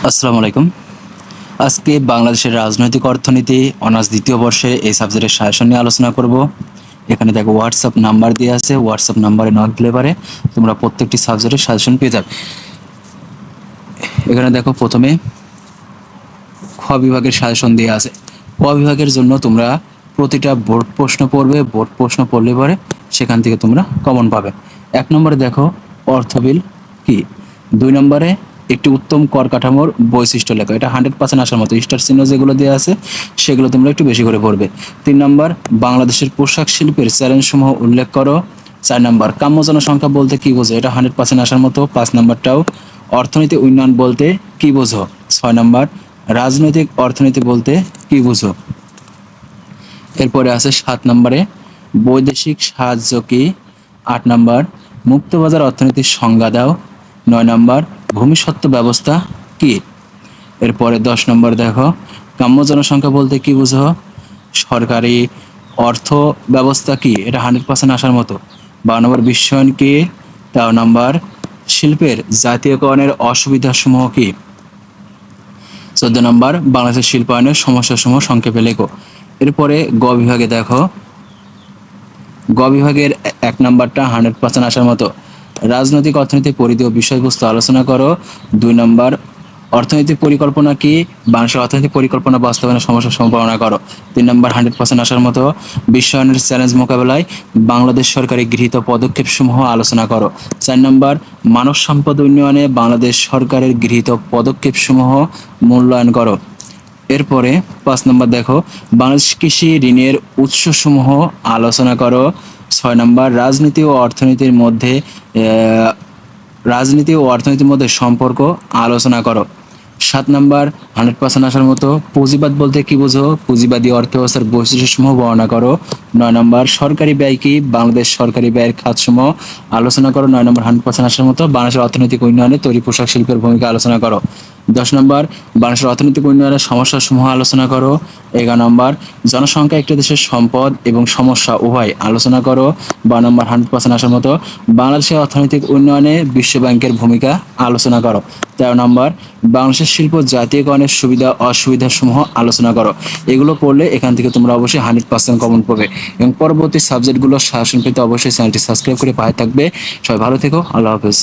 আসসালামু আলাইকুম। আজকে বাংলাদেশের রাজনৈতিক অর্থনীতি অনার্স দ্বিতীয় বর্ষে এই সাবজেক্টের সাজেশন নিয়ে আলোচনা করব। এখানে দেখো হোয়াটসঅ্যাপ নাম্বার দেওয়া আছে, হোয়াটসঅ্যাপ নাম্বারে নক দিলে পারে তোমরা প্রত্যেকটি সাবজেক্টের সাজেশন পেয়ে যাবে। এখানে দেখো প্রথমে খ বিভাগের সাজেশন দেওয়া আছে। ক বিভাগের জন্য তোমরা প্রতিটা বোর্ড প্রশ্ন পড়বে, বোর্ড প্রশ্ন পড়লে পরে সেখান থেকে তোমরা কমন পাবে। 1 নম্বরে দেখো অর্থবিল কি। 2 নম্বরে একটি উত্তম কর কাঠামোর বৈশিষ্ট্য লেখা, এটা 100% আসার মতো। স্টার চিহ্ন যেগুলো দেওয়া আছে সেগুলো তোমরা একটু বেশি করে পড়বে। 3 নম্বর বাংলাদেশের পোশাক শিল্পের চ্যালেঞ্জসমূহ উল্লেখ করো। 4 নম্বর কাম্য জনসংখ্যা বলতে কি বোঝো, এটা 100% আসার মতো। 5 নম্বরটাও অর্থনীতি উন্নয়ন বলতে কি বোঝো। 6 নম্বর রাজনৈতিক অর্থনীতি বলতে কি বুঝো। এরপরে আছে 7 নম্বরে বৈদেশিক সাহায্য কি। 8 নম্বর মুক্তবাজার অর্থনীতির সংজ্ঞা দাও। 9 নম্বর ভূমিস্বত্ব ব্যবস্থা কি। এরপরে 10 নম্বর দেখো গ্রাম্য জনসংখ্যা বলতে কি বুঝো। সরকারি অর্থ ব্যবস্থা কি, এটা 100% আসার মতো। 12 নম্বর বিশ্বায়ন কি। 13 নম্বর শিল্পের জাতীয়করণের অসুবিধাসমূহ কি। 14 নম্বর বাংলাদেশের শিল্পায়নের সমস্যাসমূহ সংক্ষেপে লেখো। এরপরে গ বিভাগে দেখো, গ বিভাগের 1 নম্বরটা 100% আসার মতো। রাজনৈতিক অর্থনৈতিক পরিধি ও বিষয়বস্তু আলোচনা করো। 2 নম্বর অর্থনৈতিক পরিকল্পনা কি, বাংলাদেশের অর্থনৈতিক পরিকল্পনা বাস্তবায়নের সমস্যার সম্ভাবনা করো। 3 নম্বর 100% আসার মতো বিশ্বায়নের চ্যালেঞ্জ মোকাবেলায় বাংলাদেশ সরকারের গৃহীত পদক্ষেপসমূহ আলোচনা করো। 4 নম্বর মানব সম্পদ উন্নয়নে বাংলাদেশ সরকারের গৃহীত পদক্ষেপসমূহ মূল্যায়ন করো। এরপরে 5 নম্বর দেখো বাংলাদেশ কৃষি ঋণের উৎসসমূহ আলোচনা করো। 6 নম্বর রাজনীতি ও অর্থনীতির মধ্যে সম্পর্ক আলোচনা করো। 7 নম্বর 100% আসার মতো পুঁজিবাদ বলতে কি বুঝো, পুঁজিবাদী অর্থব্যবস্থার বৈশিষ্ট্যসমূহ বর্ণনা করো। 9 নম্বর সরকারি ব্যয় কি, বাংলাদেশ সরকারি ব্যয়ের খাতসমূহ আলোচনা করো। 9 নম্বর 100% আসার মতো বাংলাদেশের অর্থনৈতিক উন্নয়নে তৈরি পোশাক শিল্পের ভূমিকা আলোচনা করো। 10 নম্বর বাংলাদেশের অর্থনৈতিক উন্নয়নের সমস্যাসমূহ আলোচনা করো। 11 নম্বর জনসংখ্যা একটি দেশের সম্পদ এবং সমস্যা উভয় আলোচনা করো। 12 নম্বর 100% আসার মতো বাংলাদেশের অর্থনৈতিক উন্নয়নে বিশ্ব ব্যাংকের ভূমিকা আলোচনা করো। 13 নম্বর বাংলাদেশের শিল্প জাতীয়করণের সুবিধা অসুবিধাসমূহ আলোচনা করো। এগুলো পড়লে এখান থেকে তোমরা অবশ্যই 100% কমন পাবে। এবং পরবর্তী সাবজেক্টগুলোর সাজেশন পেতে অবশ্যই চ্যানেলটি সাবস্ক্রাইব করে পাশে থাকবে। সবাই ভালো থেকো, আল্লাহ হাফেজ।